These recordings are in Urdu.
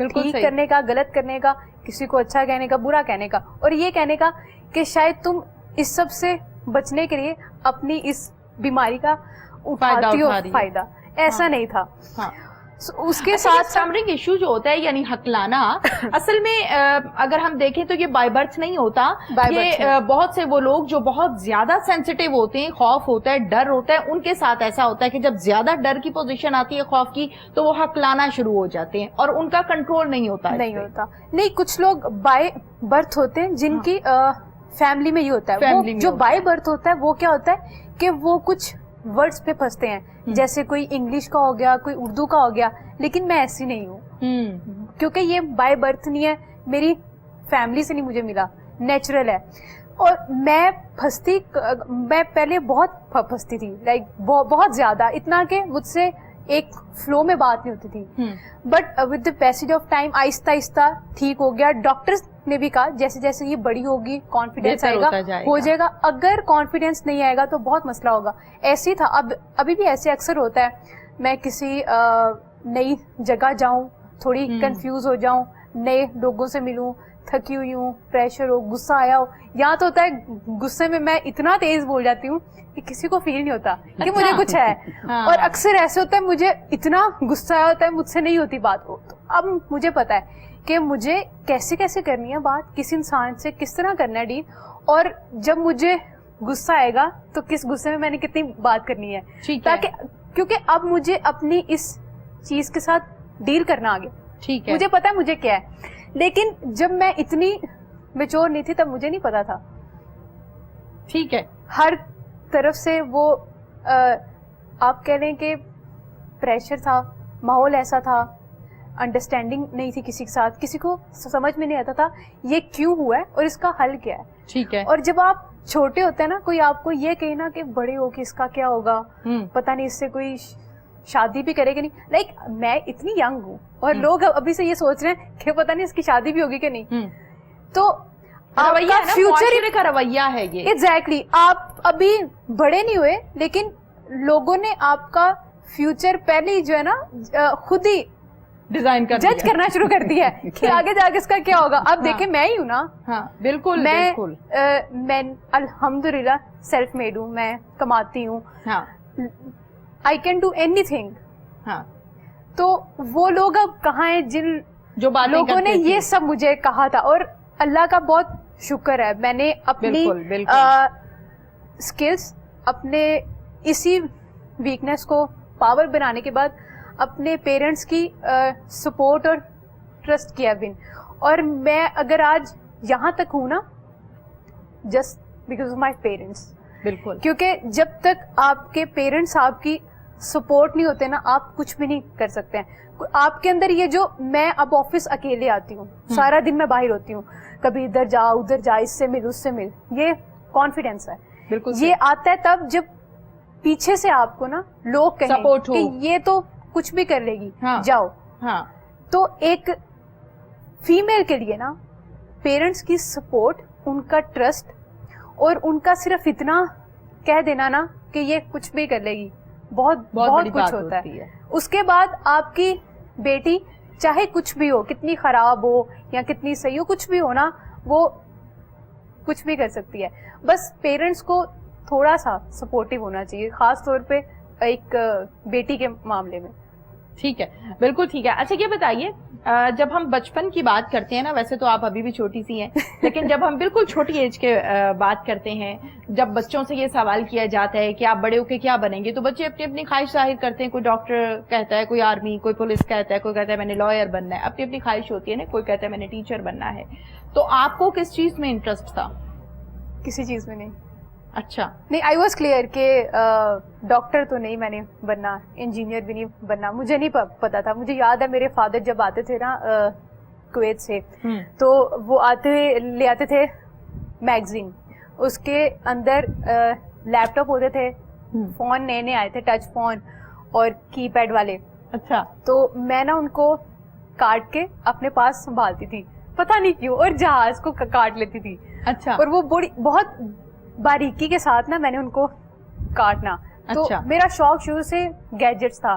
ٹھیک کرنے کا, غلط کرنے کا, کسی کو اچھا کہنے کا, برا کہنے کا, اور یہ کہنے کا کہ شاید تم اس سب سے بچنے کے لیے اپنی اس بیماری کا اٹھاتی ہو فائدہ. ایسا نہیں تھا. اس کے ساتھ اسٹمرنگ ایشو جو ہوتا ہے یعنی ہکلانا, اصل میں اگر ہم دیکھیں تو یہ بائی برتھ نہیں ہوتا. یہ بہت سے وہ لوگ جو بہت زیادہ سینسیٹیو ہوتے ہیں, خوف ہوتا ہے, ڈر ہوتا ہے, ان کے ساتھ ایسا ہوتا ہے کہ جب زیادہ ڈر کی پوزیشن آتی ہے, خوف کی, تو وہ ہکلانا شروع ہو جاتے ہیں اور ان کا کنٹرول نہیں ہوتا. نہیں, کچھ لوگ بائی برتھ ہوتے ہیں جن کی فیملی میں یہ ہوتا ہے. جو بائی برتھ ہوتا ہے وہ کیا ہوتا ہے کہ وہ کچھ ورڈز پہ پھنستے ہیں, جیسے کوئی انگلش کا ہو گیا, کوئی اردو کا ہو گیا, لیکن میں ایسی نہیں ہوں, کیونکہ یہ بائی برتھ نہیں ہے, میری فیملی سے نہیں مجھے ملا, نیچرل ہے. اور میں پہلے بہت پھنستی تھی, لائک بہت زیادہ, اتنا کہ مجھ سے ایک فلو میں بات نہیں ہوتی تھی. But with the passage of time آہستہ آہستہ ٹھیک ہو گیا. ڈاکٹرز نے بھی کہا جیسے جیسے یہ بڑی ہوگی کانفیڈینس آئے گا, ہو جائے گا. اگر کانفیڈینس نہیں آئے گا تو بہت مسئلہ ہوگا. ایسے ہی تھا, ابھی بھی ایسے اکثر ہوتا ہے. میں کسی نئی جگہ جاؤں, تھوڑی کنفیوز ہو جاؤں, نئے لوگوں سے ملوں, تھکی ہوئی ہوں, پریشر ہو, غصہ آیا ہو. یہاں تو ہوتا ہے غصے میں اتنا تیز بول جاتی ہوں کہ کسی کو فیل نہیں ہوتا کہ مجھے کچھ ہے. اور اکثر ایسے ہوتا ہے مجھے اتنا غصہ آیا ہوتا ہے, مجھ سے نہیں ہوتی بات. تو اب مجھے پتا ہے کہ مجھے کیسے کیسے کرنی ہے بات, کس انسان سے کس طرح کرنا ہے ڈیل, اور جب مجھے غصہ آئے گا تو کس غصے میں میں نے کتنی بات کرنی ہے, تاکہ کیونکہ اب مجھے اپنی اس چیز کے ساتھ ڈیل کرنا آگے. ٹھیک ہے, مجھے پتا ہے مجھے کیا ہے, لیکن جب میں اتنی میچور نہیں تھی تب مجھے نہیں پتا تھا. ٹھیک ہے, ہر طرف سے وہ آپ کہہ لیں کہ پریشر تھا, ماحول ایسا تھا, انڈرسٹینڈنگ نہیں تھی کسی کے ساتھ, کسی کو سمجھ میں نہیں آتا تھا یہ کیوں ہوا ہے اور اس کا حل کیا ہے. ٹھیک ہے. اور جب آپ چھوٹے ہوتے ہیں نا, کوئی آپ کو یہ کہے نا کہ بڑے ہو کے اس کا کیا ہوگا, پتہ نہیں اس سے کوئی شادی بھی کرے گا نہیں. لائک میں اتنی ینگ ہوں اور لوگ ابھی سے یہ سوچ رہے ہیں کہ پتہ نہیں اس کی شادی بھی ہوگی کہ نہیں. تو فیوچر کا رویہ ہے یہ. ایگزیکٹلی, آپ ابھی بڑے نہیں ہوئے لیکن لوگوں نے آپ کا فیوچر پہلے ہی جو ہے نا خود ہی ڈیزائن جج کرنا شروع کر دیا ہے کہ آگے جا کے اس کا کیا ہوگا. اب دیکھیں میں ہی ہوں نا. ہاں بالکل, میں الحمدللہ سیلف میڈ ہوں, میں کماتی ہوں, I can do any thing. تو وہ لوگ اب کہاں ہیں جن لوگوں نے یہ سب مجھے کہا تھا. اور اللہ کا بہت شکر ہے, میں نے اپنی اسکلس, اپنے اسی ویکنیس کو پاور بنانے کے بعد اپنے پیرنٹس کی سپورٹ اور ٹرسٹ کیا ون. اور میں اگر آج یہاں تک ہوں نا, just because of my parents. بالکل, کیونکہ جب تک آپ کے پیرنٹس آپ کی سپورٹ نہیں ہوتے نا, آپ کچھ بھی نہیں کر سکتے ہیں. آپ کے اندر یہ جو, میں اب آفس اکیلے آتی ہوں, سارا دن میں باہر ہوتی ہوں, کبھی ادھر جا ادھر جا, اس سے مل اس سے مل, یہ کانفیڈینس ہے. بالکل, یہ آتا ہے تب جب پیچھے سے آپ کو نا لوگ کہیں کہ یہ تو کچھ بھی کر لے گی, جاؤ. تو ایک فیمیل کے لیے نا پیرنٹس کی سپورٹ, ان کا ٹرسٹ, اور ان کا صرف اتنا کہہ دینا نا کہ یہ کچھ بھی کر لے گی, بہت بہت کچھ ہوتا ہے. اس کے بعد آپ کی بیٹی چاہے کچھ بھی ہو, کتنی خراب ہو یا کتنی صحیح ہو, کچھ بھی ہو نا, وہ کچھ بھی کر سکتی ہے. بس پیرنٹس کو تھوڑا سا سپورٹیو ہونا چاہیے, خاص طور پہ ایک بیٹی کے معاملے میں. ٹھیک ہے, بالکل ٹھیک ہے. اچھا یہ بتائیے, جب ہم بچپن کی بات کرتے ہیں نا, ویسے تو آپ ابھی بھی چھوٹی سی ہیں, لیکن جب ہم بالکل چھوٹی ایج کے بات کرتے ہیں, جب بچوں سے یہ سوال کیا جاتا ہے کہ آپ بڑے ہو کے کیا بنیں گے, تو بچے اپنی اپنی خواہش ظاہر کرتے ہیں. کوئی ڈاکٹر کہتا ہے, کوئی آرمی, کوئی پولیس کہتا ہے, کوئی کہتا ہے میں نے لائر بننا ہے, اپنی اپنی خواہش ہوتی ہے نا. کوئی کہتا ہے میں نے ٹیچر بننا ہے. تو آپ کو کس چیز میں انٹرسٹ تھا؟ کسی چیز میں نہیں. اچھا, نہیں, آئی واز کلیئر کہ ڈاکٹر تو نہیں میں نے بننا, انجینئر بھی نہیں بننا. مجھے نہیں پتا تھا. مجھے یاد ہے میرے فادر جب آتے تھے نا کویت سے, تو وہ لے آتے تھے میگزین, اس کے اندر لیپ ٹاپ ہوتے تھے, فون نئے نئے آئے تھے, ٹچ فون اور کی پیڈ والے. اچھا, تو میں نا ان کو کاٹ کے اپنے پاس سنبھالتی تھی, پتہ نہیں کیوں, اور جہاز کو کاٹ لیتی تھی. اچھا, اور وہ بہت باریکی کے ساتھ نا میں نے ان کو کاٹنا. تو میرا شوق شروع سے گیجٹس تھا,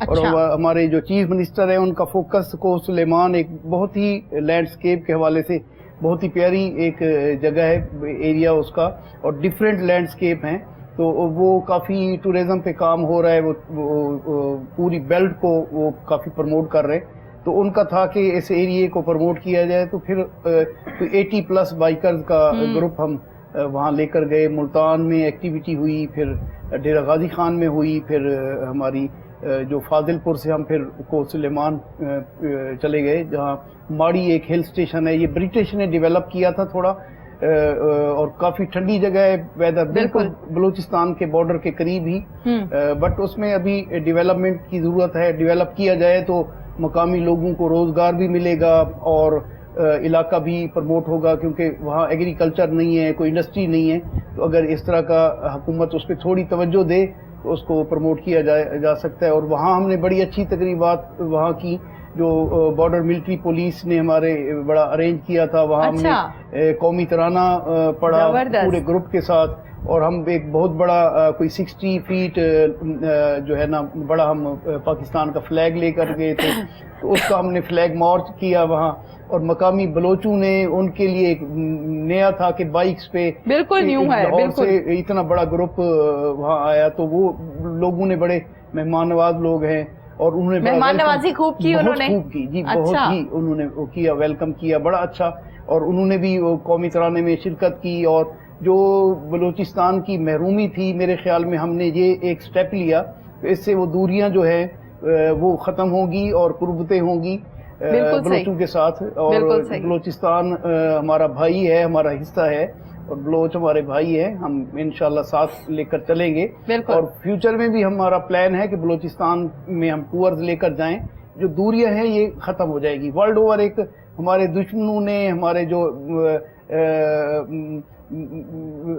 اور ہمارے جو چیف منسٹر ہیں ان کا فوکس کو سلیمان ایک بہت ہی لینڈسکیپ کے حوالے سے بہت ہی پیاری ایک جگہ ہے ایریا اس کا, اور ڈفرینٹ لینڈسکیپ ہیں, تو وہ کافی ٹورزم پہ کام ہو رہا ہے, وہ پوری بیلٹ کو وہ کافی پروموٹ کر رہے ہیں. تو ان کا تھا کہ اس ایریے کو پروموٹ کیا جائے, تو پھر 80+ بائکرز کا گروپ ہم وہاں لے کر گئے. ملتان میں ایکٹیویٹی ہوئی, پھر ڈیرہ غازی خان میں ہوئی, پھر ہماری جو فاضل پور سے ہم پھر کو سلیمان چلے گئے, جہاں ماڑی ایک ہل اسٹیشن ہے. یہ برٹش نے ڈیولپ کیا تھا تھوڑا, اور کافی ٹھنڈی جگہ ہے, ویدر بالکل بلوچستان کے بارڈر کے قریب ہی, بٹ اس میں ابھی ڈیولپمنٹ کی ضرورت ہے. ڈیولپ کیا جائے تو مقامی لوگوں کو روزگار بھی ملے گا اور علاقہ بھی پروموٹ ہوگا, کیونکہ وہاں ایگریکلچر نہیں ہے, کوئی انڈسٹری نہیں ہے. تو اگر اس طرح کا حکومت اس پہ تھوڑی توجہ دے تو اس کو پروموٹ کیا جا سکتا ہے. اور وہاں ہم نے بڑی اچھی تقریبات وہاں کی, جو بارڈر ملٹری پولیس نے ہمارے بڑا ارینج کیا تھا. وہاں ہم نے قومی ترانہ پڑھا پورے گروپ کے ساتھ, اور ہم ایک بہت بڑا کوئی 60 فیٹ جو ہے نا بڑا ہم پاکستان کا فلیگ لے کر گئے تھے, تو اس کا ہم نے فلیگ مارچ کیا وہاں. اور مقامی بلوچوں نے ان کے لیے ایک نیا تھا کہ بائکس پہ بالکل نیو ہے, اور سے اتنا بڑا گروپ وہاں آیا, تو وہ لوگوں نے بڑے مہمان نواز لوگ ہیں, اور انہوں نے مہمان نوازی خوب کی, انہوں نے خوب کی جی, بہت ہی انہوں نے کیا, ویلکم کیا بڑا اچھا. اور انہوں نے بھی قومی ترانے میں شرکت کی, اور جو بلوچستان کی محرومی تھی میرے خیال میں ہم نے یہ ایک سٹیپ لیا, تو اس سے وہ دوریاں جو ہے وہ ختم ہوگی اور قربتیں ہوں گی بلوچوں کے ساتھ. اور بلوچستان ہمارا بھائی ہے, ہمارا حصہ ہے, اور بلوچ ہمارے بھائی ہیں, ہم انشاءاللہ ساتھ لے کر چلیں گے. اور فیوچر میں بھی ہمارا پلان ہے کہ بلوچستان میں ہم ٹورز لے کر جائیں, جو دوریاں ہیں یہ ختم ہو جائے گی. ورلڈ اوور ایک ہمارے دشمنوں نے ہمارے جو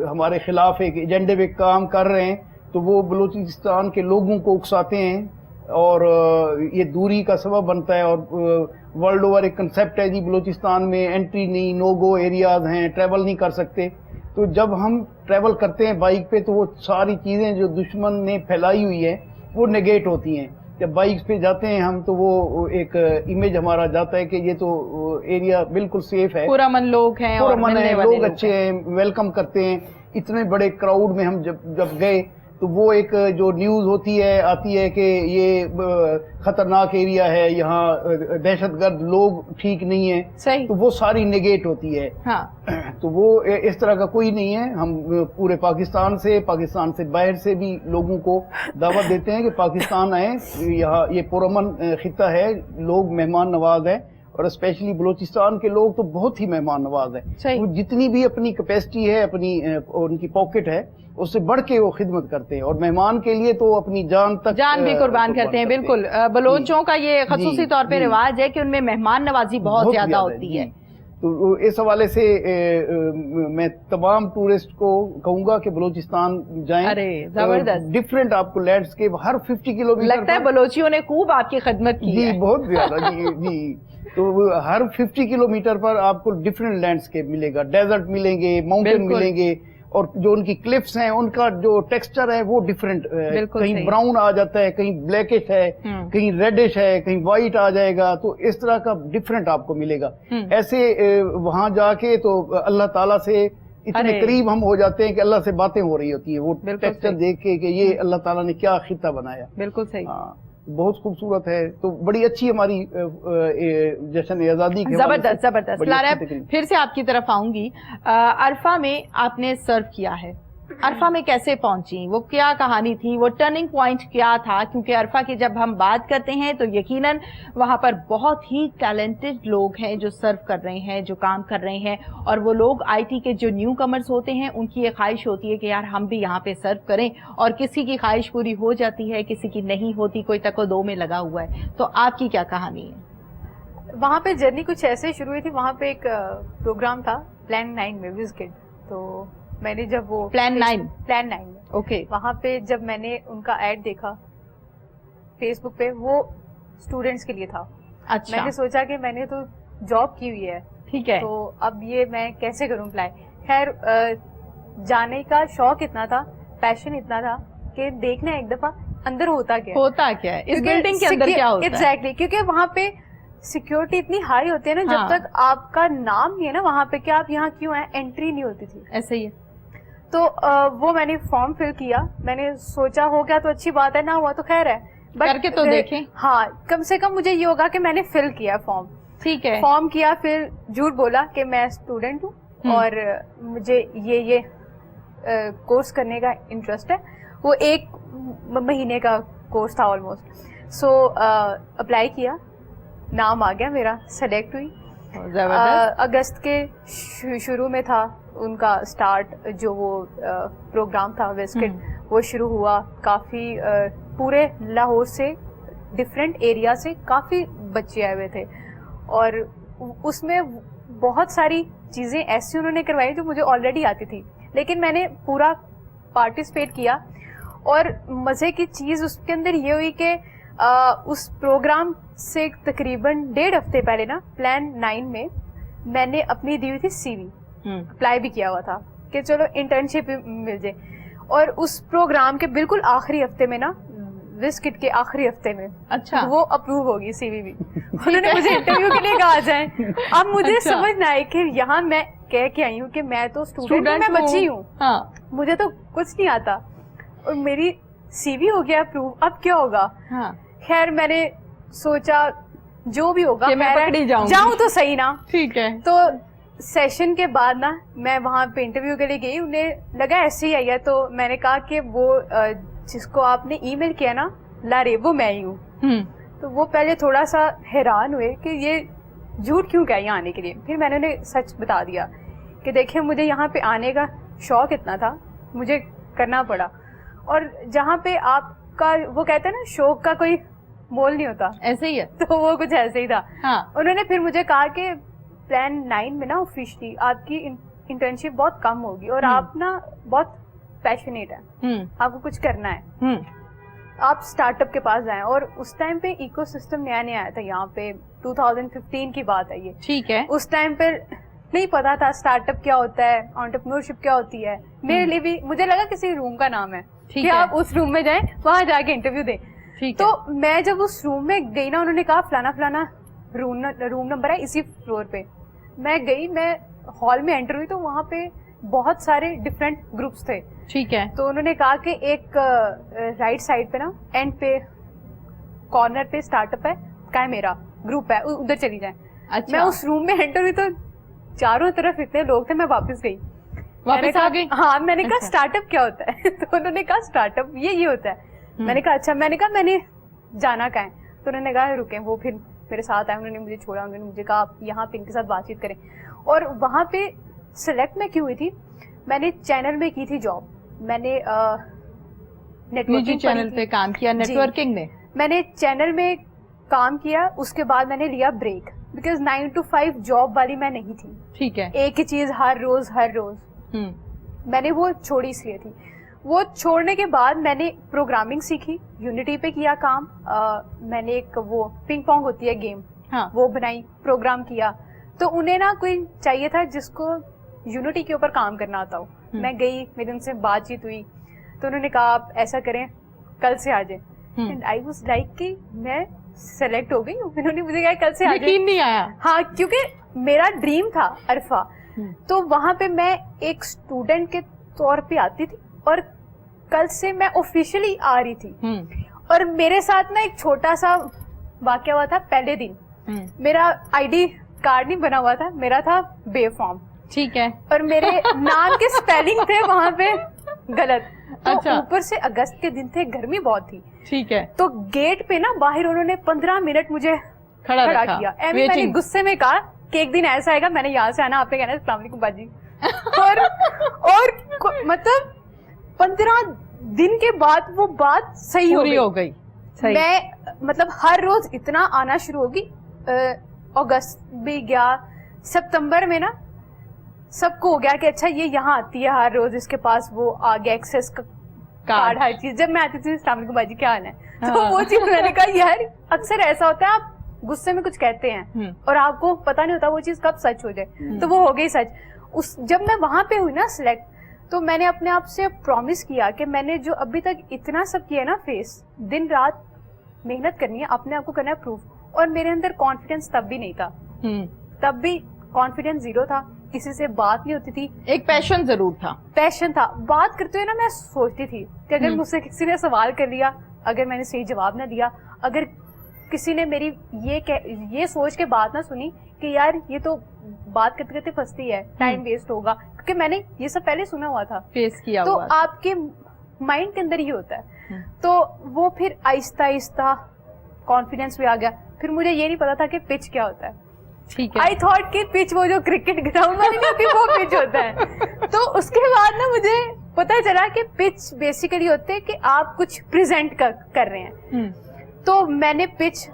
ہمارے خلاف ایک ایجنڈے پہ کام کر رہے ہیں, تو وہ بلوچستان کے لوگوں کو اکساتے ہیں, اور یہ دوری کا سبب بنتا ہے. اور ورلڈ اوور ایک کنسیپٹ ہے جی, بلوچستان میں انٹری نہیں, نو گو ایریاز ہیں, ٹریول نہیں کر سکتے. تو جب ہم ٹریول کرتے ہیں بائک پہ تو وہ ساری چیزیں جو دشمن نے پھیلائی ہوئی ہیں وہ نیگیٹ ہوتی ہیں. جب بائک پہ جاتے ہیں ہم تو وہ ایک امیج ہمارا جاتا ہے کہ یہ تو ایریا بالکل سیف ہے, پرامن لوگ ہیں, لوگ اچھے ہیں, ویلکم کرتے ہیں. اتنے بڑے کراؤڈ میں ہم جب گئے تو وہ ایک جو نیوز ہوتی ہے آتی ہے کہ یہ خطرناک ایریا ہے, یہاں دہشت گرد لوگ ٹھیک نہیں ہیں, تو وہ ساری نیگیٹ ہوتی ہے. تو وہ اس طرح کا کوئی نہیں ہے. ہم پورے پاکستان سے باہر سے بھی لوگوں کو دعوت دیتے ہیں کہ پاکستان آئیں, یہاں یہ پرامن خطہ ہے, لوگ مہمان نواز ہیں, اور اسپیشلی بلوچستان کے لوگ تو بہت ہی مہمان نواز ہیں. وہ جتنی بھی اپنی کیپیسٹی ہے, اپنی ان کی پاکٹ ہے, اس سے بڑھ کے وہ خدمت کرتے ہیں, اور مہمان کے لیے تو اپنی جان بھی قربان کرتے ہیں. بالکل, بلوچوں کا یہ خصوصی طور پہ رواج ہے کہ ان میں مہمان نوازی بہت زیادہ ہوتی ہے. تو اس حوالے سے میں تمام ٹورسٹ کو کہوں گا کہ بلوچستان جائیں. زبردست, ڈفرینٹ آپ کو لینڈسکیپ ہر 50 کلومیٹر لگتا ہے بلوچیوں نے خوب آپ کی خدمت کی جی, بہت زیادہ جی. تو ہر 50 کلومیٹر پر آپ کو ڈفرینٹ لینڈسکیپ ملے گا, ڈیزرٹ ملیں گے, ماؤنٹین ملیں گے, اور جو ان کی کلفس ہیں ان کا جو ٹیکسچر ہے وہ ڈفرینٹ, کہیں براؤن آ جاتا ہے, کہیں بلیکش ہے, کہیں ریڈش ہے, کہیں وائٹ آ جائے گا. تو اس طرح کا ڈفرینٹ آپ کو ملے گا. ایسے وہاں جا کے تو اللہ تعالیٰ سے اتنے قریب ہم ہو جاتے ہیں کہ اللہ سے باتیں ہو رہی ہوتی ہیں, وہ ٹیکسچر دیکھ کے کہ یہ اللہ تعالیٰ نے کیا خطہ بنایا. بالکل صحیح, بہت خوبصورت ہے. تو بڑی اچھی ہماری جشن آزادی کی. زبردست. لارا, پھر سے آپ کی طرف آؤں گی. عرفہ میں آپ نے سرو کیا ہے, عرفہ میں کیسے پہنچی, وہ کیا کہانی تھی, وہ ٹرننگ پوائنٹ کیا تھا؟ کیونکہ عرفہ کی جب ہم بات کرتے ہیں تو یقیناً وہاں پر بہت ہی ٹیلنٹڈ لوگ ہیں جو سرو کر رہے ہیں, جو کام کر رہے ہیں, اور وہ لوگ آئی ٹی کے جو نیو کمرز ہوتے ہیں ان کی یہ خواہش ہوتی ہے کہ یار ہم بھی یہاں پہ سرو کریں, اور کسی کی خواہش پوری ہو جاتی ہے, کسی کی نہیں ہوتی, کوئی تک و دو میں لگا ہوا ہے. تو آپ کی کیا کہانی ہے؟ وہاں پہ جرنی کچھ ایسے شروع ہوئی تھی. وہاں پہ ایک پروگرام تھا پلان 9 میں, وزکڈ. تو میں نے جب وہ پلان 9 میں اوکے, وہاں پہ جب میں نے ان کا ایڈ دیکھا فیس بک پہ, وہ اسٹوڈینٹس کے لیے تھا. میں نے سوچا کہ میں نے تو جاب کی ہوئی ہے, ٹھیک ہے, تو اب یہ میں کیسے کروں اپلائی. خیر جانے کا شوق اتنا تھا, پیشن اتنا تھا کہ دیکھنا ایک دفعہ اندر ہوتا کیا ہے اس بلڈنگ کے اندر کیا ہوتا ہے. ایگزیکٹلی, کیونکہ وہاں پہ سیکیورٹی اتنی ہائی ہوتی ہے نا, جب تک آپ کا نام نہیں ہے نا وہاں پہ کہ آپ یہاں کیوں ہیں, انٹری نہیں ہوتی تھی. ایسا ہی ہے. تو وہ میں نے فارم فل کیا, میں نے سوچا ہو گیا تو اچھی بات ہے, نہ ہوا تو خیر ہے, کر کے تو دیکھیں. ہاں, کم سے کم مجھے یہ ہوگا کہ میں نے فل کیا فارم. ٹھیک ہے, فارم کیا, پھر جھوٹ بولا کہ میں اسٹوڈنٹ ہوں اور مجھے یہ کورس کرنے کا انٹرسٹ ہے. وہ 1 مہینے کا کورس تھا آلموسٹ. سو اپلائی کیا, نام آ گیا میرا, سلیکٹ ہوئی. اگست کے شروع میں تھا ان کا اسٹارٹ, جو وہ پروگرام تھا ویسکٹ, وہ شروع ہوا. کافی پورے لاہور سے, ڈفرینٹ ایریا سے کافی بچے آئے ہوئے تھے, اور اس میں بہت ساری چیزیں ایسی انہوں نے کروائی جو مجھے آلریڈی آتی تھی, لیکن میں نے پورا پارٹیسپیٹ کیا. اور مزے کی چیز اس کے اندر یہ ہوئی کہ اس پروگرام سے تقریباً 1.5 ہفتے پہلے نا, پلان 9 میں میں نے اپنی دی ہوئی تھی سی وی, اپلائی بھی کیا ہوا تھا کہ چلو انٹرنشپ مل جائے. اور اس پروگرام کے بالکل آخری ہفتے میں نا, وسکٹ کے آخری ہفتے میں, اچھا, وہ اپروو ہوگی سی وی بھی. انہوں نے مجھے انٹرویو کے لیے کہا جائیں. اب مجھے سمجھ نہ آئی کہ یہاں میں کہہ کے آئی ہوں کہ میں تو اسٹوڈنٹ ہوں, میں بچی ہوں, مجھے تو کچھ نہیں آتا, اور میری سی وی ہو گیا اپروو, اب کیا ہوگا. خیر میں نے سوچا جو بھی ہوگا میں جاؤں تو صحیح نا. ٹھیک ہے. تو سیشن کے بعد نا میں وہاں پہ انٹرویو کے لیے گئی, انہیں لگا ایسے ہی آئی ہے, تو میں نے کہا کہ وہ جس کو آپ نے ای میل کیا نا لارے, وہ میں ہی ہوں. تو وہ پہلے تھوڑا سا حیران ہوئے کہ یہ جھوٹ کیوں کہا یہاں آنے کے لیے. پھر میں نے انہیں سچ بتا دیا کہ دیکھیں مجھے یہاں پہ آنے کا شوق اتنا تھا, مجھے کرنا پڑا. اور جہاں پہ آپ کا وہ کہتے ہیں نا شوق کا کوئی مول نہیں ہوتا, ایسے ہی ہے, تو وہ کچھ ایسے ہی تھا. انہوں نے پھر مجھے کہا کہ پلان 9 میں نا آفیشلی آپ کی انٹرنشپ بہت کم ہوگی, اور آپ نا بہت پیشنیٹ ہے, آپ کو کچھ کرنا ہے, آپ اسٹارٹ اپ کے پاس جائیں. اور اس ٹائم پہ ایکو سسٹم نیا نیا آیا تھا یہاں پہ, 2015 کی بات ہے یہ. ٹھیک ہے. اس ٹائم پہ نہیں پتا تھا اسٹارٹ اپ کیا ہوتا ہے, انٹرپرینورشپ کیا ہوتی ہے. میرے لیے بھی مجھے لگا کسی روم کا نام ہے کہ آپ اس روم میں جائیں, وہاں جا کے انٹرویو دیں. تو میں جب اس روم میں گئی نا, انہوں نے کہا فلانا فلانا روم نمبر ہے اسی فلور پہ. میں گئی, میں ہال میں انٹر ہوئی, تو وہاں پہ بہت سارے ڈفرینٹ گروپس تھے. ٹھیک ہے. تو انہوں نے کہا کہ ایک رائٹ سائڈ پہ نا اینڈ پہ کارنر پہ اسٹارٹ اپ ہے میرا گروپ ہے, ادھر چلی جائیں. میں اس روم میں انٹر ہوئی تو چاروں طرف اتنے لوگ تھے, میں واپس گئی. ہاں, میں نے کہا اسٹارٹ اپ کیا ہوتا ہے, تو انہوں نے کہا اسٹارٹ اپ یہ ہوتا ہے. میں نے کہا اچھا. میں نے کہا میں نے جانا کہاں ہے, تو انہوں نے کہا رکیں. وہ پھر میرے ساتھ آئے, انہوں نے مجھے چھوڑا, انہوں نے مجھے کہا آپ یہاں پہ ان کے ساتھ بات چیت کریں. اور وہاں پہ سلیکٹ میں کیوں ہوئی تھی, میں نے چینل میں کی تھی جاب, میں نے نیٹورکنگ چینل پہ کام کیا, نیٹورکنگ میں نے چینل میں کام کیا. اس کے بعد میں نے لیا بریک, بیکاز 9 to 5 جاب والی میں نہیں تھی. ٹھیک ہے. ایک ہی چیز ہر روز میں نے وہ چھوڑی اس لیے تھی. وہ چھوڑنے کے بعد میں نے پروگرامنگ سیکھی, یونٹی پہ کیا کام. میں نے ایک وہ پنگ پونگ ہوتی ہے گیم, وہ بنائی, پروگرام کیا. تو انہیں نا کوئی چاہیے تھا جس کو یونٹی کے اوپر کام کرنا آتا ہو. میں گئی, میری ان سے بات چیت ہوئی, تو انہوں نے کہا آپ ایسا کریں کل سے آ جائیں. اینڈ آئی واز لائک کہ میں سلیکٹ ہو گئی ہوں. انہوں نے مجھے کہا کل سے آ جائیں. یقین نہیں آیا. ہاں, کیونکہ میرا ڈریم تھا عرفہ, تو وہاں پہ میں ایک اسٹوڈنٹ کے طور پہ آتی تھی, اور کل سے میں آفیشلی آ رہی تھی. اور میرے ساتھ نا ایک چھوٹا سا واقعہ ہوا تھا. پہلے دن میرا آئی ڈی کارڈ نہیں بنا ہوا تھا, میرا تھا بے فارم. ٹھیک ہے. اور میرے نام کے اسپیلنگ تھے وہاں پہ غلط. تو اوپر سے اگست کے دن تھے, گرمی بہت تھی. ٹھیک ہے. تو گیٹ پہ نا باہر انہوں نے 15 منٹ مجھے کھڑا کیا. میں نے غصے میں کہا کہ ایک دن ایسا آئے گا, میں نے یہاں سے آنا, آپ نے کہنا السلام علیکم باجی. اور مطلب 15 دن کے بعد وہ بات صحیح ہو گئی. میں مطلب ہر روز اتنا آنا شروع ہوگی. اگست بھی گیا, ستمبر میں نا سب کو ہو گیا کہ اچھا یہ یہاں آتی ہے ہر روز, اس کے پاس وہ آ گیا ایکسیس کارڈ ہر چیز. جب میں آتی تھی السلام علیکم باجی کیا حال ہے, تو وہ چیز میں نے کہا یار اکثر ایسا ہوتا ہے آپ غصے میں کچھ کہتے ہیں اور آپ کو پتا نہیں ہوتا وہ چیز کب سچ ہو جائے. تو وہ ہو گئی سچ. جب میں وہاں پہ ہوئی نا سلیکٹ, تو میں نے اپنے آپ سے پرومس کیا کہ میں نے جو ابھی تک اتنا سب کیا ہے نا فیس, دن رات محنت کرنی ہے, اپنے آپ کو کرنا ہے پروف. اور میرے اندر کانفیڈینس تب بھی نہیں تھا, تب بھی کانفیڈینس زیرو تھا, کسی سے بات نہیں ہوتی تھی. ایک پیشن ضرور تھا, پیشن تھا. بات کرتے ہوئے نا میں سوچتی تھی کہ اگر مجھ سے کسی نے سوال کر لیا, اگر میں نے صحیح جواب نہ دیا, اگر کسی نے میری یہ سوچ کے بات نہ سنی کہ یار یہ تو بات کرتے کرتے پھنستی ہے, ٹائم ویسٹ ہوگا, کیونکہ میں نے یہ سب پہلے سنا ہوا تھا, فیس کیا تو ہوا. آپ کے مائنڈ کے اندر ہی ہوتا ہے. تو وہ پھر آہستہ آہستہ کانفیڈینس بھی آ گیا. پھر مجھے یہ نہیں پتا تھا کہ پچ کیا ہوتا ہے. ٹھیک ہے, آئی تھاٹ کہ پچ وہ جو کرکٹ گراؤنڈ والی نہیں ہوتی وہ پچ ہوتا ہے. تو اس کے بعد نا مجھے پتا چلا کہ پچ بیسیکلی ہوتے ہے کہ آپ کچھ پریزنٹ کر رہے ہیں. تو میں نے پچ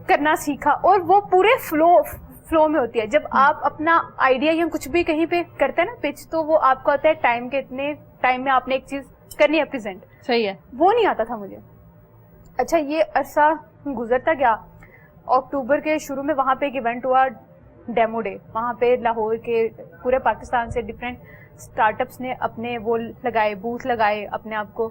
کرنا سیکھا, اور وہ پورے فلو میں ہوتی ہے. جب آپ اپنا آئیڈیا یا کچھ بھی کہیں پہ کرتے ہیں نا پچ, تو وہ آپ کا ہوتا ہے ٹائم کے اتنے ٹائم میں آپ نے ایک چیز کرنی ہے پریزنٹ. صحیح ہے, وہ نہیں آتا تھا مجھے. اچھا یہ عرصہ گزرتا گیا. اکتوبر کے شروع میں وہاں پہ ایک ایونٹ ہوا, ڈیمو ڈے. وہاں پہ لاہور کے پورے پاکستان سے ڈفرینٹ اسٹارٹ اپس نے اپنے وہ لگائے, بوتھ لگائے, اپنے آپ کو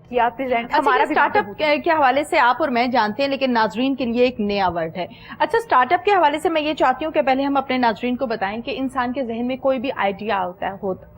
کیا پریزنٹ. ہمارا اسٹارٹ اپ کے حوالے سے آپ اور میں جانتے ہیں, لیکن ناظرین کے لیے ایک نیا ورڈ ہے. اچھا, اسٹارٹ اپ کے حوالے سے میں یہ چاہتی ہوں کہ پہلے ہم اپنے ناظرین کو بتائیں کہ انسان کے ذہن میں کوئی بھی آئیڈیا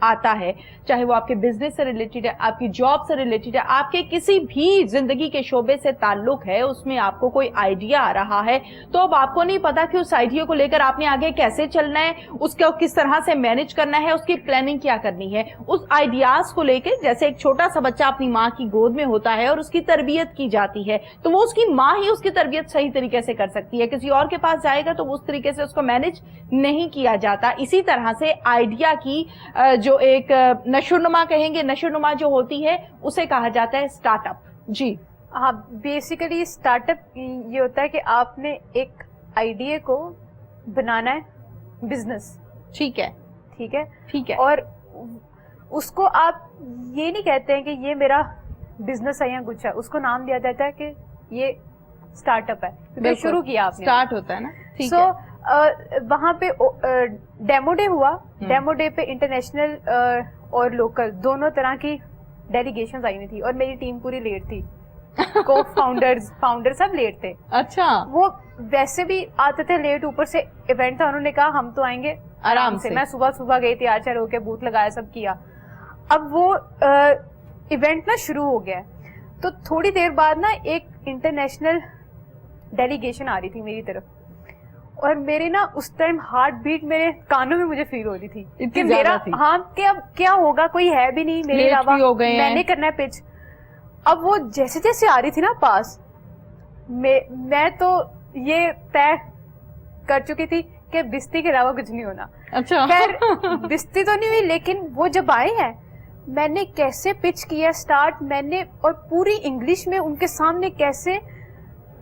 آتا ہے, چاہے وہ آپ کے بزنس سے ریلیٹڈ ہے, آپ کی جاب سے ریلیٹڈ ہے, آپ کے کسی بھی زندگی کے شعبے سے تعلق ہے, اس میں آپ کو کوئی آئیڈیا آ رہا ہے, تو اب آپ کو نہیں پتا کہ اس آئیڈیا کو لے کر آپ نے آگے کیسے چلنا ہے, اس کو کس طرح سے مینج کرنا ہے, اس کی پلاننگ کیا کرنی ہے. اس آئیڈیاز کو لے کے, جیسے ایک چھوٹا سا بچہ اپنی ماں کی گود میں ہوتا ہے اور اس کی تربیت کی جاتی ہے, تو وہ اس کی ماں ہی اس کی تربیت صحیح طریقے سے کر سکتی ہے. کسی اور کے پاس جائے گا تو وہ اس طریقے سے اس کو مینج نہیں کیا جاتا. اسی طرح سے آئیڈیا کی جو ایک نشوونما کہیں گے, نشوونما جو ہوتی ہے اسے کہا جاتا ہے اسٹارٹ اپ. جی ہاں, بیسیکلی اسٹارٹ اپ یہ ہوتا ہے کہ آپ نے ایک آئیڈیا کو بنانا ہے بزنس. ٹھیک ہے, ٹھیک ہے, ٹھیک ہے. اور اس کو آپ یہ نہیں کہتے ہیں کہ یہ میرا بزنس ہے یا کچھ ہے, اس کو نام دیا جاتا ہے کہ یہ اسٹارٹ اپ ہے, کیونکہ شروع کیا آپ نے, اسٹارٹ ہوتا ہے نا. سو وہاں پہ ڈیمو ڈے ہوا. ڈیمو ڈے پہ انٹرنیشنل اور لوکل دونوں طرح کی ڈیلیگیشنز آئی ہوئی تھی, اور میری ٹیم پوری لیٹ تھی. کو فاؤنڈر سب لیٹ تھے. اچھا, وہ ویسے بھی آتے تھے لیٹ, اوپر سے ایونٹ تھا, انہوں نے کہا ہم تو آئیں گے آرام سے. میں صبح گئی تھی, آچر ہو کے بوتھ لگایا, سب کیا. اب وہ ایونٹ نا شروع ہو گیا, تو تھوڑی دیر بعد نا ایک انٹرنیشنل ڈیلیگیشن آ رہی تھی میری طرف, اور میرے نا اس ٹائم ہارٹ بیٹ میرے کانوں میں مجھے فیل ہو رہی تھی کہ میرا, ہاں کہ اب کیا ہوگا, کوئی ہے بھی نہیں میرے علاوہ, میں نے کرنا ہے پچ. اب وہ جیسے جیسے آ رہی تھی نا پاس, میں تو یہ طے کر چکی تھی کہ بستی کے علاوہ کچھ نہیں ہونا. اچھا, خیر بستی تو نہیں ہوئی, لیکن وہ جب آئے ہیں میں نے کیسے پچ کیا اسٹارٹ, میں نے اور پوری انگلش میں ان کے سامنے کیسے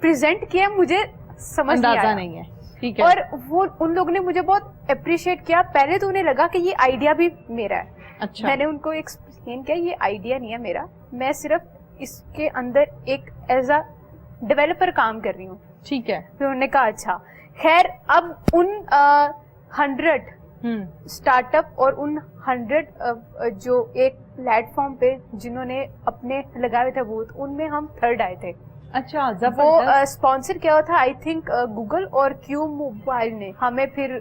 پریزنٹ کیا مجھے سمجھ نہیں ہے. ٹھیک ہے, اور وہ ان لوگوں نے مجھے بہت اپریشیٹ کیا. پہلے تو انہیں لگا کہ یہ آئیڈیا بھی میرا ہے. اچھا, میں نے ان کو ایکسپلین کیا یہ آئیڈیا نہیں ہے میرا, میں صرف اس کے اندر ایک ایز اے ڈیولپر کام کر رہی ہوں. ٹھیک ہے. پھر انہوں نے کہا اچھا. خیر اب ان 100 اسٹارٹ اپ اور ان 100 جو ایک پلیٹ فارم پہ جنہوں نے اپنے لگائے ہوئے تھے بوتھ, ان میں ہم 3rd آئے تھے. اچھا, وہ اسپانسر کیا ہوا تھا آئی تھنک گوگل اور کیو موبائل نے. ہمیں پھر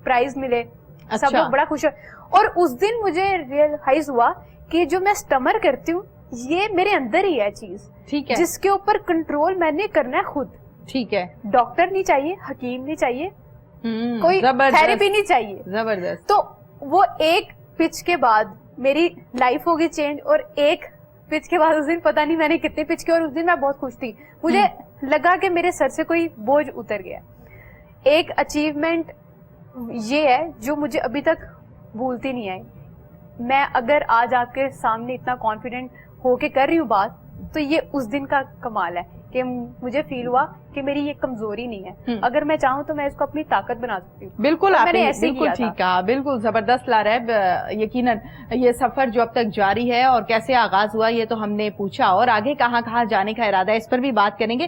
پرائز ملے, سب لوگ بڑا خوش ہوئے. اور اس دن مجھے ریئلائز ہوا کہ جو میں اسٹمر کرتی ہوں یہ میرے اندر ہی ہے چیز, ٹھیک ہے, جس کے اوپر کنٹرول میں نے کرنا ہے خود. ٹھیک ہے, ڈاکٹر نہیں چاہیے, حکیم نہیں چاہیے, کوئی تھیراپی نہیں چاہیے. زبردست. تو وہ ایک پچ کے بعد میری لائف ہوگی چینج, اور ایک پچ کے بعد اس دن پتہ نہیں میں نے کتنے پچ کیے, اور اس دن میں بہت خوش تھی. مجھے لگا کہ میرے سر سے کوئی بوجھ اتر گیا. ایک اچیومنٹ یہ ہے جو مجھے ابھی تک بھولتی نہیں آئی. میں اگر آج آپ کے سامنے اتنا کانفیڈنٹ ہو کے کر رہی ہوں بات, تو یہ اس دن کا کمال ہے کہ مجھے فیل ہوا کہ میری یہ کمزوری نہیں ہے. اگر میں چاہوں تو میں اس کو اپنی طاقت بنا سکتی ہوں. بالکل, آپ نے بالکل ٹھیک کہا, بالکل زبردست لارب. یقیناً یہ سفر جو اب تک جاری ہے اور کیسے آغاز ہوا یہ تو ہم نے پوچھا, اور آگے کہاں کہاں جانے کا ارادہ ہے اس پر بھی بات کریں گے.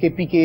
KPK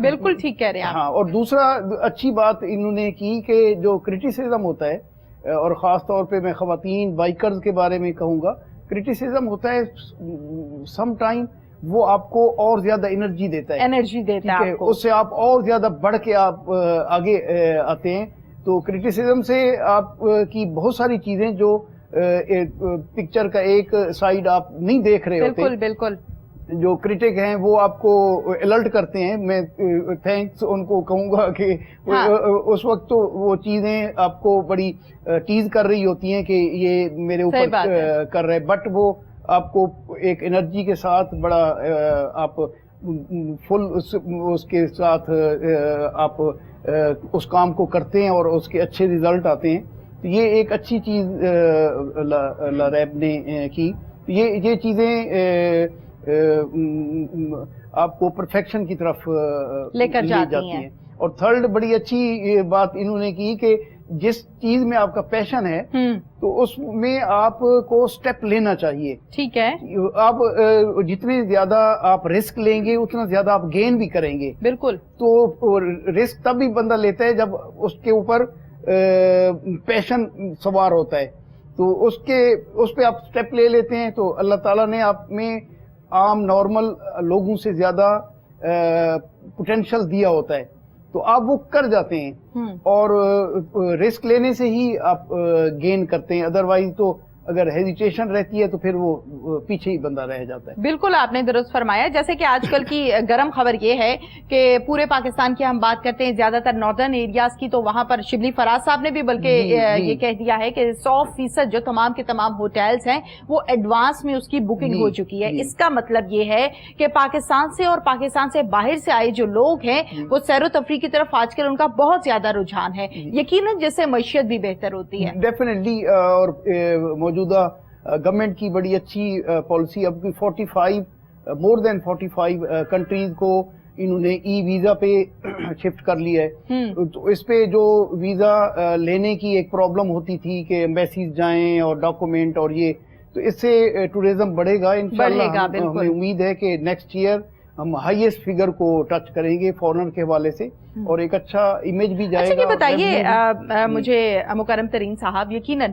بالکل ٹھیک کہہ رہے ہیں. ہاں, اور دوسرا اچھی بات انہوں نے کی کہ جو کرٹیسزم ہوتا ہے اور خاص طور پہ میں خواتین بائکرز کے بارے میں کہوں گا, کرٹیسزم ہوتا ہے سم ٹائم وہ آپ کو اور زیادہ انرجی دیتا ہے, اس سے آپ اور زیادہ بڑھ کے آپ آگے آتے ہیں. تو کرٹیسزم سے آپ کی بہت ساری چیزیں جو پکچر کا ایک سائیڈ آپ نہیں دیکھ رہے ہوتے, بالکل جو کرٹک ہیں وہ آپ کو الرٹ کرتے ہیں. میں تھینکس ان کو کہوں گا کہ اس وقت تو وہ چیزیں آپ کو بڑی ٹیز کر رہی ہوتی ہیں کہ یہ میرے اوپر کر رہے, بٹ وہ آپ کو ایک انرجی کے ساتھ بڑا آپ فل اس کے ساتھ آپ اس کام کو کرتے ہیں اور اس کے اچھے ریزلٹ آتے ہیں. تو یہ ایک اچھی چیز لاریب نے کی. یہ چیزیں آپ کو پرفیکشن کی طرف لے کر جاتی ہیں. اور تھرڈ بڑی اچھی بات انہوں نے کی کہ جس چیز میں آپ کا پیشن ہے تو اس میں آپ کو سٹیپ لینا چاہیے. ٹھیک ہے, آپ جتنے زیادہ آپ رسک لیں گے اتنا زیادہ آپ گین بھی کریں گے. بالکل. تو رسک تب بھی بندہ لیتا ہے جب اس کے اوپر پیشن سوار ہوتا ہے, تو اس پہ آپ سٹیپ لے لیتے ہیں تو اللہ تعالیٰ نے آپ میں عام نارمل لوگوں سے زیادہ پوٹینشل دیا ہوتا ہے, تو آپ وہ کر جاتے ہیں. اور رسک لینے سے ہی آپ گین کرتے ہیں, ادروائز تو اگر ہیزیٹیشن رہتی ہے تو پھر وہ پیچھے ہی بندہ رہ جاتا ہے. بالکل آپ نے درست فرمایا. جیسے کہ آج کل کی گرم خبر یہ ہے کہ پورے پاکستان کی ہم بات کرتے ہیں, زیادہ تر ناردرن ایریاز کی, تو وہاں پر شبلی فراز صاحب نے بھی بلکہ یہ کہہ دیا ہے کہ 100% جو تمام کے تمام ہوٹلز ہیں وہ ایڈوانس میں اس کی بکنگ ہو چکی ہے. اس کا مطلب یہ ہے کہ پاکستان سے اور پاکستان سے باہر سے آئے جو لوگ ہیں وہ سیر و تفریح کی طرف آج کل ان کا بہت زیادہ رجحان ہے, یقیناً جس سے معیشت بھی بہتر ہوتی ہے. ڈیفینیٹلی. اور موجودہ گورنمنٹ کی بڑی اچھی پالیسی, اب کی 45 more than 45 کنٹریز کو انہوں نے ای ویزا پہ شفٹ کر لیا ہے. تو اس پہ جو ویزا لینے کی ایک پرابلم ہوتی تھی کہ ایمبیسیز جائیں اور ڈاکومنٹ اور یہ, تو اس سے ٹورزم بڑھے گا انشاءاللہ. ہمیں امید ہے کہ نیکسٹ ایئر ہم ہائیسٹ فگر کو ٹچ کریں گے فارنر کے حوالے سے, اور ایک اچھا امیج بھی جائے گا. اچھا یہ بتائیے مجھے مکرم ترین صاحب, یقیناً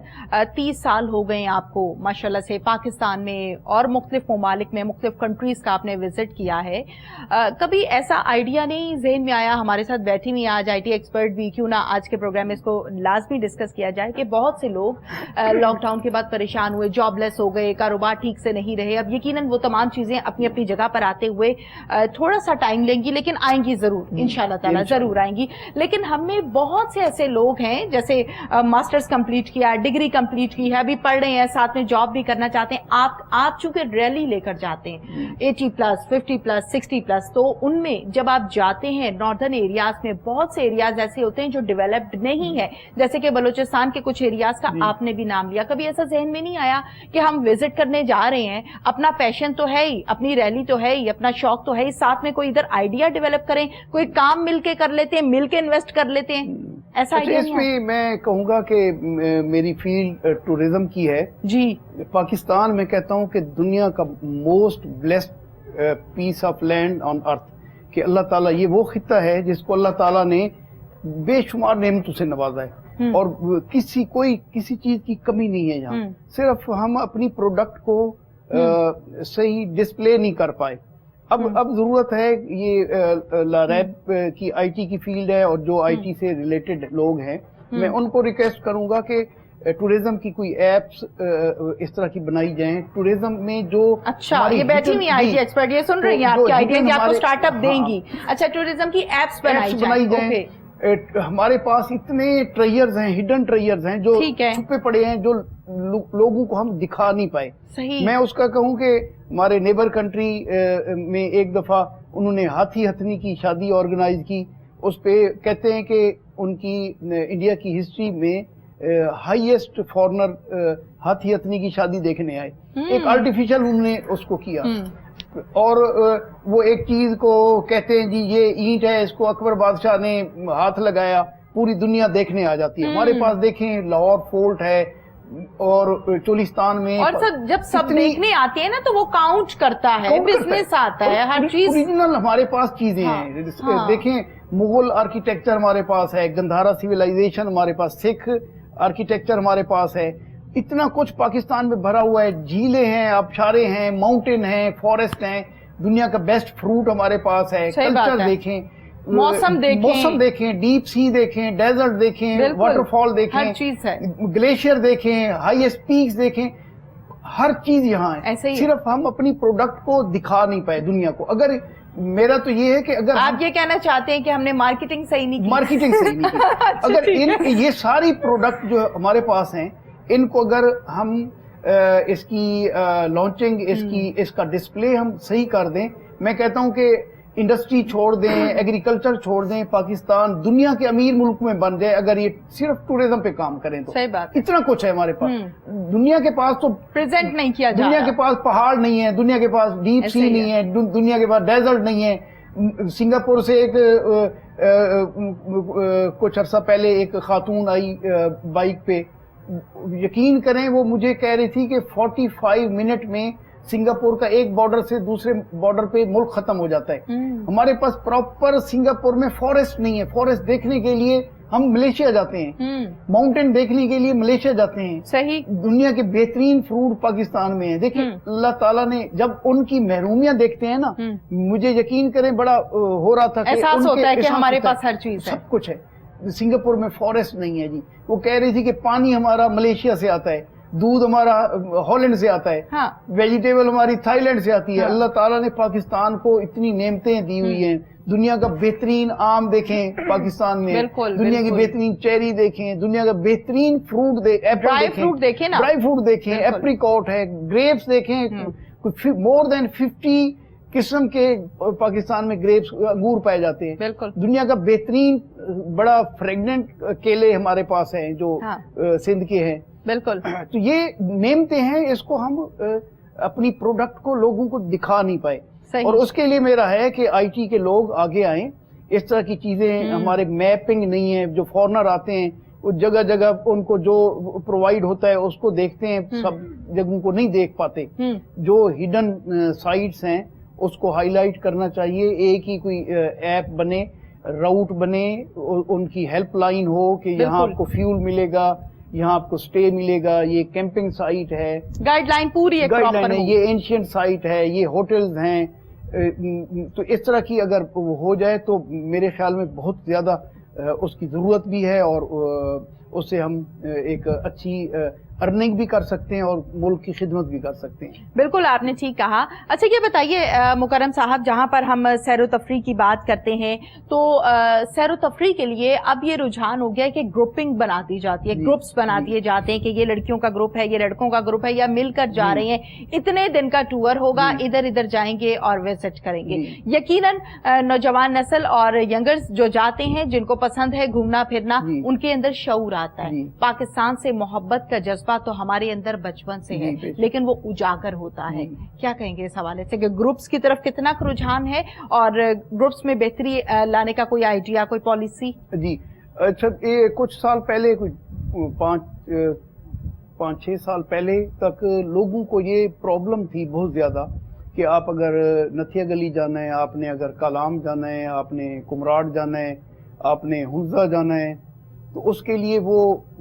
30 سال ہو گئے آپ کو ماشاءاللہ سے پاکستان میں اور مختلف ممالک میں مختلف کنٹریز کا آپ نے وزٹ کیا ہے, کبھی ایسا آئیڈیا نہیں ذہن میں آیا, ہمارے ساتھ بیٹھی ہوئی آج آئی ٹی ایکسپرٹ بھی, کیوں نہ آج کے پروگرام میں اس کو لازمی ڈسکس کیا جائے کہ بہت سے لوگ لاک ڈاؤن کے بعد پریشان ہوئے, جاب لیس ہو گئے, کاروبار ٹھیک سے نہیں رہے. اب یقیناً وہ تمام چیزیں اپنی اپنی جگہ پر آتے ہوئے تھوڑا سا ٹائم لیں گی, لیکن آئیں گی ضرور انشاءاللہ تعالیٰ, ضرور آئیں گی. لیکن ہم میں بہت سے ایسے لوگ ہیں جیسے ماسٹرز کمپلیٹ کیا, ڈگری کمپلیٹ کی ہے, ابھی پڑھ رہے ہیں, ساتھ میں جاب بھی کرنا چاہتے ہیں. آپ چونکہ ریلی لے کر جاتے ہیں 80+, 50+, 60+, تو ان میں جب آپ جاتے ہیں ناردرن ایریاز میں بہت سے ایریاز ایسے ہوتے ہیں جو ڈیولپڈ نہیں ہے, جیسے کہ بلوچستان کے کچھ ایریاز کا آپ نے بھی نام لیا. کبھی ایسا ذہن میں نہیں آیا کہ ہم وزٹ کرنے جا رہے ہیں, اپنا پیشن تو ہے ہی, اپنی ریلی تو ہے ہی, اپنا شوق تو ہے ہی, ساتھ میں کوئی ادھر آئیڈیا ڈیولپ کریں, کوئی کام مل کے کر لیتے ہیں, مل کے انویسٹ کر لیتے ہیں, ایسا آئیڈیا نہیں؟ اس میں میں کہوں گا کہ میری فیلڈ ٹورزم کی ہے جی. پاکستان میں کہتا ہوں کہ دنیا کا most blessed piece of land on earth, کہ اللہ تعالیٰ یہ وہ خطہ ہے جس کو اللہ تعالیٰ نے بے شمار نعمتوں سے نوازا ہے, اور کسی چیز کی کمی نہیں ہے یہاں. صرف ہم اپنی پروڈکٹ کو صحیح ڈسپلے نہیں کر پائے. اب ضرورت ہے, یہ لاریب کی آئی ٹی کی فیلڈ ہے, اور جو آئی ٹی سے ریلیٹڈ لوگ ہیں میں ان کو ریکویسٹ کروں گا کہ ٹورزم کی کوئی ایپس اس طرح کی بنائی جائیں. ٹورزم میں جو اچھا یہ بیٹھی ہوئی آئی ٹی ایکسپرٹ یہ سن رہی ہیں آپ کی آئیڈیا کہ آپ کو سٹارٹ اپ دیں گی. اچھا ٹورزم کی ایپس بنائی جائیں. ہمارے پاس اتنے ٹریئرز ہیں, ہڈن ٹریئرز ہیں جو چھپے پڑے ہیں, جو لوگوں کو ہم دکھا نہیں پائے. میں اس کا کہوں کہ ہمارے نیبر کنٹری میں ایک دفعہ انہوں نے ہاتھی ہتھنی کی شادی آرگنائز کی. اس پہ کہتے ہیں کہ ان کی انڈیا کی ہسٹری میں ہائیسٹ فارنر ہاتھی ہتھنی کی شادی دیکھنے آئے. ایک آرٹیفیشل انہوں نے اس کو کیا, اور وہ ایک چیز کو کہتے ہیں جی یہ اینٹ ہے, اس کو اکبر بادشاہ نے ہاتھ لگایا, پوری دنیا دیکھنے آ جاتی ہے. ہمارے پاس دیکھیں لاہور فورٹ ہے, اور چولستان میں. اور سب جب سب دیکھنے آتے ہیں نا تو وہ کاؤنٹ کرتا ہے, بزنس آتا ہے, ہر چیز اوریجنل ہمارے پاس چیزیں ہیں. دیکھیں مغل آرکیٹیکچر ہمارے پاس ہے, گندھارا سیولائزیشن ہمارے پاس, سکھ آرکیٹیکچر ہمارے پاس ہے, اتنا کچھ پاکستان میں بھرا ہوا ہے. جھیلیں ہیں, آبشاریں ہیں, ماؤنٹین ہیں, فارسٹ ہیں, دنیا کا بیسٹ فروٹ ہمارے پاس ہے. کلچر دیکھیں, موسم دیکھیں, ڈیپ سی دیکھیں, ڈیزرٹ دیکھیں, واٹر فال دیکھیں, ہر چیز ہے, گلیشیئر دیکھیں, ہائیسٹ پیکس دیکھیں, ہر چیز یہاں ہے. صرف ہم اپنی پروڈکٹ کو دکھا نہیں پائے دنیا کو. اگر میرا تو یہ ہے کہ اگر آپ یہ کہنا چاہتے ہیں کہ ہم نے مارکیٹنگ صحیح نہیں کی, اگر یہ ساری پروڈکٹ جو ہمارے پاس ہیں ان کو اگر ہم اس کی لانچنگ, اس کا ڈسپلے ہم صحیح کر دیں, میں کہتا ہوں کہ انڈسٹری چھوڑ دیں, ایگریکلچر چھوڑ دیں, پاکستان دنیا کے امیر ملک میں بن جائے اگر یہ صرف ٹورزم پہ کام کریں تو. صحیح بات, اتنا کچھ ہے ہمارے پاس. دنیا کے پاس تو پریزنٹ نہیں کیا جا رہا, دنیا کے پاس پہاڑ نہیں ہے, دنیا کے پاس ڈیپ سی نہیں ہے, دنیا کے پاس ڈیزرٹ نہیں ہے. سنگاپور سے ایک کچھ عرصہ پہلے ایک خاتون آئی بائک پہ, یقین کریں وہ مجھے کہہ رہی تھی کہ 45 منٹ میں سنگاپور کا ایک بارڈر سے دوسرے بارڈر پہ ملک ختم ہو جاتا ہے. ہمارے پاس پراپر سنگاپور میں فارسٹ نہیں ہے. فارسٹ دیکھنے کے لیے ہم ملیشیا جاتے ہیں, ماؤنٹین دیکھنے کے لیے ملیشیا جاتے ہیں. صحیح, دنیا کے بہترین فروٹ پاکستان میں ہیں. دیکھیں اللہ تعالیٰ نے جب ان کی محرومیاں دیکھتے ہیں نا, مجھے یقین کریں بڑا ہو را تھا کہ احساس ہوتا ہے کہ ہمارے پاس ہر چیز ہے, سب کچھ ہے. سنگاپور میں فارسٹ نہیں ہے جی. وہ کہہ رہی تھی کہ پانی ہمارا ملیشیا سے آتا ہے, دودھ ہمارا ہالینڈ سے آتا ہے, ویجیٹیبل ہماری تھائی لینڈ سے آتی ہے. اللہ تعالیٰ نے پاکستان کو اتنی نعمتیں دی ہوئی ہیں. دنیا کا بہترین آم دیکھیں پاکستان میں, دنیا کی بہترین چیری دیکھیں, دنیا کا بہترین فروٹ ڈرائی فروٹ دیکھیں, ایپریکاٹ ہے, گریپس دیکھیں, مور دین 50 قسم کے پاکستان میں گریپس انگور پائے جاتے ہیں. دنیا کا بہترین بڑا فریگننٹ کیلے ہمارے پاس ہیں جو سندھ کے ہیں. بالکل, تو یہ نعمتیں ہیں, اس کو ہم اپنی پروڈکٹ کو لوگوں کو دکھا نہیں پائے. اور اس کے لیے میرا ہے کہ آئی ٹی کے لوگ آگے آئیں. اس طرح کی چیزیں ہمارے میپنگ نہیں ہے, جو فورنر آتے ہیں وہ جگہ جگہ ان کو جو پرووائڈ ہوتا ہے اس کو دیکھتے ہیں, سب جگہوں کو نہیں دیکھ پاتے. جو ہڈن سائٹس ہیں اس کو ہائی لائٹ کرنا چاہیے. ایک ہی کوئی ایپ بنے, راؤٹ بنے, ان کی ہیلپ لائن ہو کہ یہاں آپ کو فیول ملے گا, یہاں آپ کو سٹے ملے گا, یہ کیمپنگ سائٹ ہے, گائیڈ لائن پوری ایک پراپر ہے, یہ اینشینٹ سائٹ ہے, یہ ہوٹلز ہیں. تو اس طرح کی اگر ہو جائے تو میرے خیال میں بہت زیادہ اس کی ضرورت بھی ہے, اور اس سے ہم ایک اچھی ارننگ بھی کر سکتے ہیں اور ملک کی خدمت بھی کر سکتے ہیں. بالکل آپ نے ٹھیک کہا. اچھا یہ بتائیے مکرم صاحب, جہاں پر ہم سیر و تفریح کی بات کرتے ہیں تو سیر و تفریح کے لیے اب یہ رجحان ہو گیا ہے کہ گروپنگ بنا دی جاتی ہے, گروپس بنا دیے جاتے ہیں کہ یہ لڑکیوں کا گروپ ہے, یہ لڑکوں کا گروپ ہے, یا مل کر جا رہے ہیں, اتنے دن کا ٹور ہوگا, ادھر ادھر جائیں گے اور وزٹ کریں گے. یقیناً نوجوان نسل اور ینگرز جو جاتے ہیں, جن کو پسند ہے گھومنا پھرنا, ان کے اندر شعور آتا ہے. پاکستان سے محبت کا جذبہ تو ہمارے اندر بچپن سے ہے, لیکن وہ اجاگر ہوتا ہے. کیا کہیں گے اس حوالے سے کہ گروپس کی طرف کتنا رجحان ہے, اور گروپس میں بہتری لانے کا کوئی آئیڈیا, کوئی پالیسی؟ جی اچھا, یہ کچھ سال پہلے, کچھ 5-6 سال پہلے تک لوگوں کو یہ پرابلم تھی بہت زیادہ کہ آپ اگر نتھیا گلی جانا ہے, آپ نے اگر کالام جانا ہے, آپ نے کمراٹ جانا ہے, آپ نے حنزہ جانا ہے, تو اس کے لیے وہ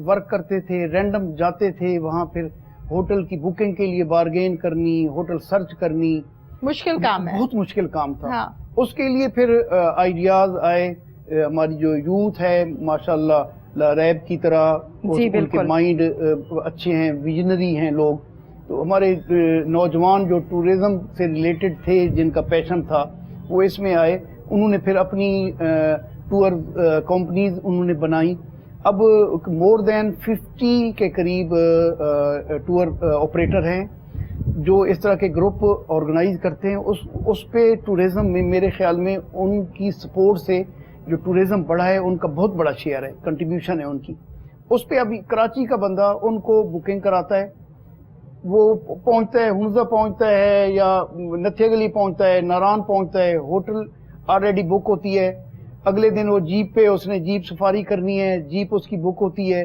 ورک کرتے تھے, رینڈم جاتے تھے وہاں, پھر ہوٹل کی بکنگ کے لیے بارگین کرنی, ہوٹل سرچ کرنی, مشکل کام ہے, بہت مشکل کام تھا. اس کے لیے پھر آئیڈیاز آئے. ہماری جو یوتھ ہے ماشاءاللہ ریب کی طرح, ان کے مائنڈ اچھے ہیں, ویژنری ہیں لوگ. تو ہمارے نوجوان جو ٹورزم سے ریلیٹڈ تھے, جن کا پیشن تھا, وہ اس میں آئے. انہوں نے پھر اپنی ٹور کمپنیز انہوں نے بنائی. اب مور دین 50 کے قریب ٹور آپریٹر ہیں جو اس طرح کے گروپ آرگنائز کرتے ہیں. اس پہ ٹورزم میں میرے خیال میں ان کی سپورٹ سے جو ٹورزم بڑھا ہے, ان کا بہت بڑا شیئر ہے, کنٹریبیوشن ہے ان کی. اس پہ ابھی کراچی کا بندہ ان کو بکنگ کراتا ہے, وہ پہنچتا ہے, حنزہ پہنچتا ہے یا نتھیا گلی پہنچتا ہے, ناران پہنچتا ہے, ہوٹل آلریڈی بک ہوتی ہے. اگلے دن وہ جیپ پہ, اس نے جیپ سفاری کرنی ہے, جیپ اس کی بک ہوتی ہے.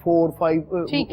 4 5